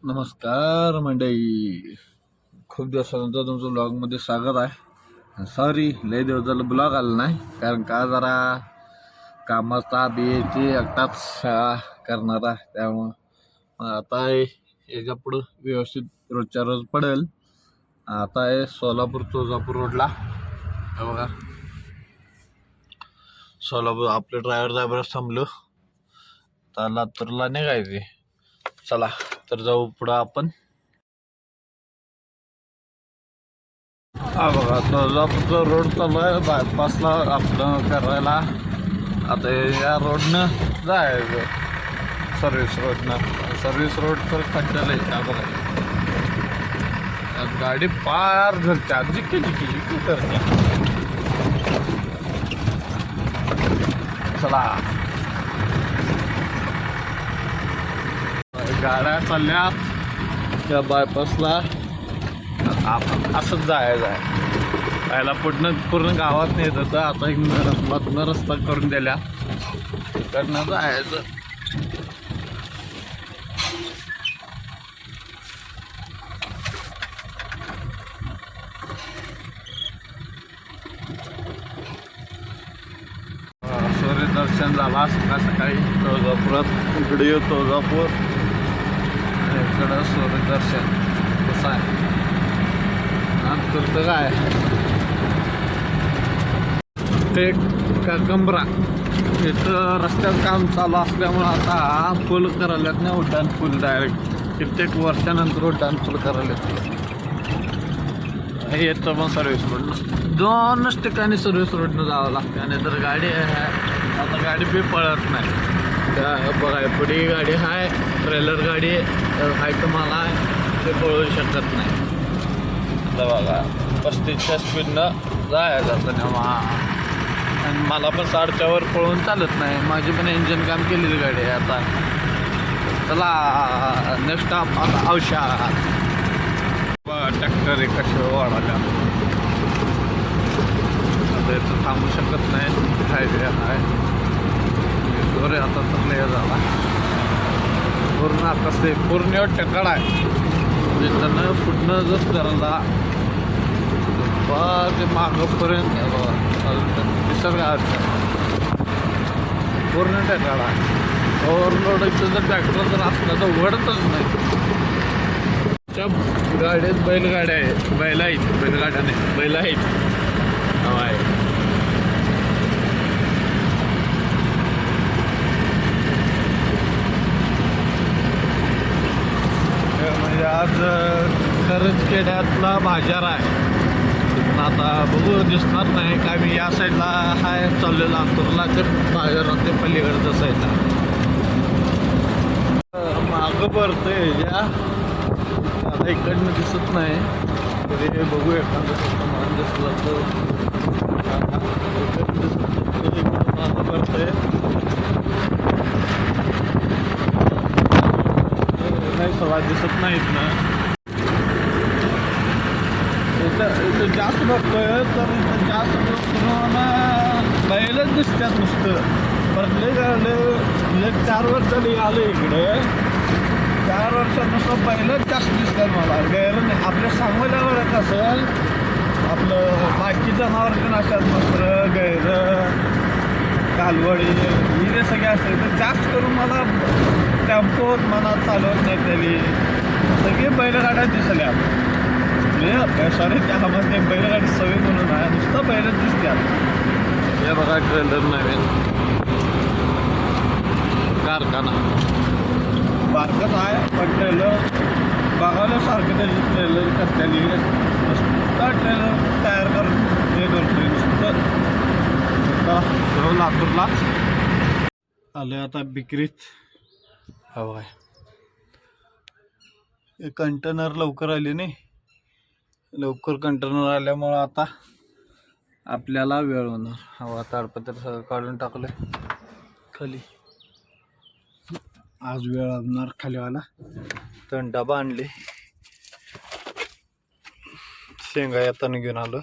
नमस्कार मंडळी, खूप दिवसानंतर तुमचं ब्लॉगमध्ये स्वागत आहे. सॉरी लय दिवस झालं ब्लॉग आला नाही, कारण का जरा कामाचा बीएची एकटाच करणार आहे. त्यामुळं आता याच्या पुढं व्यवस्थित रोजच्या रोज पडेल. आता आहे सोलापूर तुळजापूर रोडला. बघा सोलापूर आपले ड्रायव्हर जायबरच थांबलो. आता लातूरला निघायचे. चला तर जाऊ पुढं आपण. हा बघा तुळजापूरचा रोड चालू आहे बायपासला आपलं करायला. आता या रोडनं जायचं सर्व्हिस रोड तर खड्ड्याला आहे. बघा त्यात गाडी पार धरत्या जिक्की करते. चला गाड्या चालल्यात त्या बायपासला. आपण असंच जायचं आहे. पहिला पूर्ण गावात नेत होतं, आता एक मधनं रस्ता करून दिल्या तिकडनं जायचं. सूर्यदर्शन झाला सकाळी तुळजापुरात. इकडे येऊ तुळजापूर, इकडं सूर्यदर्शन कसं आहे करतं काय ते काकंबरा इथं रस्त्यात काम चालू असल्यामुळं आता पूल करायलात नाही. उड्डाण पूल डायरेक्ट कित्येक वर्षानंतर उड्डाण पूल करायला येतं. मग सर्व्हिस रोडनं दोनच ठिकाणी सर्व्हिस रोडनं जावं लागतं. आणि तर गाडी आहे आता गाडी बी पळत नाही. त्या बघा पुढे गाडी आहे, ट्रेलर गाडी आहे, तुम्हाला ते पळू शकत नाही. आता बघा 35च्या स्पीडनं जायचं तेव्हा. आणि मला पण 60च्या वर पळून चालत नाही. माझी पण इंजिन काम केलेली गाडी आहे. आता चला नेक्स्ट स्टॉप आता औषध. ट्रॅक्टर कशा वाढाल्या आता इथं थांबू शकत नाही. हायवे आहे जोरे आता तर हे झाला पूर्ण. आता ते पूर्ण टक्कड आहे म्हणजे त्यांना पुढनं जर करायला ते मागपर्यंत निसर्ग पूर्ण टक्कड आहे. ओव्हरलोडचं जर ट्रॅक्टर जर असलं तर उघडतच नाही. त्या गाड्यात बैलगाड्या आहेत, बैल आहेत, बैलगाड्या नाही बैल आहेत. म्हणजे आज करंजखेड्यातला बाजार आहे. आता बघू दिसणार नाही काय. मी या साईडला आहे चाललेला लातूरला तर बाजारात ते पलीकडच्या साईडला मागं पडतंय या. आता इकडनं दिसत नाही तरी बघू एखादं मान दिसलं तर मागं पडतंय. नाही सवा दिसत नाहीत ना इथं जास्त बघतोय तर इथं जास्त बैलच दिसतात नुसतं. परत 4 वर्ष झाली आलं इकडे. 4 वर्षानुसार बैलच जास्त दिसतात मला. गैर नाही आपल्या सांगोल्यावर कसं आपलं बाकी जनावर पण असतात मसरं गैर कालवडी हिरे सगळे असते. तर जास्त करून मला टेम्पोत मनात चालवत नाही तरी सगळे बैलगाड्या दिसल्या. सॉरी त्यामध्ये बैलगाडी सवय म्हणून आहे नुसतं बैलच दिसतात. हे बघा ट्रेलर नवीन कारखाना बारकच आहे पण ट्रेलर बघायला सारखं त्याची ट्रेलर करताली नुसतं ट्रेलर तयार करून हे करतोय नुसतं. लातूरला आले आता बिक्रीत. हवा आहे कंटेनर लवकर आले नाही. लवकर कंटेनर आल्यामुळं आता आपल्याला वेळ होणार. हवा ताडपत्र सगळं काढून टाकलं खाली. आज वेळ लागणार खालीवाला. तर डबा आणले शेंगा येताना घेऊन आलो.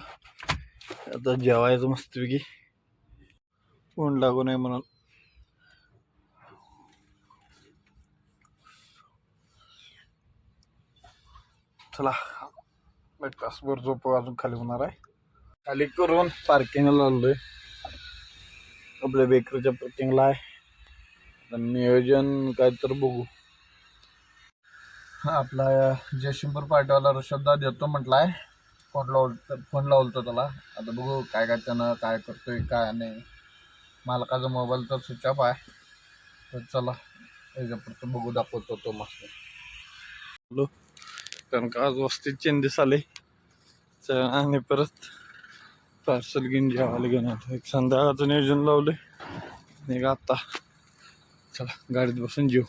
आता जेवायचं मस्तपैकी ऊन लागू नये म्हणून. चला तासभर झोप अजून खाली होणार आहे. खाली करून पार्किंगला आलोय. आपल्या बेकरीच्या पार्किंगला आहे. नियोजन काय तर बघू. आपला जयशिंपूर पार्टीवाला ऋषभदा देतो म्हटलाय. फोन लावतो त्याला. आता बघू काय काय त्यानं काय करतोय काय नाही. मालकाचा मोबाईल तर स्विच ऑफ आहे. तर चला याच्यापुरतं बघू दाखवतो तो मस्त. कारण का आज वस्तीत चेंजेस आले आणि परत पार्सल घेऊन जेवायला घेऊन आलो. एक संध्याकाळचं नियोजन लावले. निघा आता. चला गाडीत बसून जेऊ.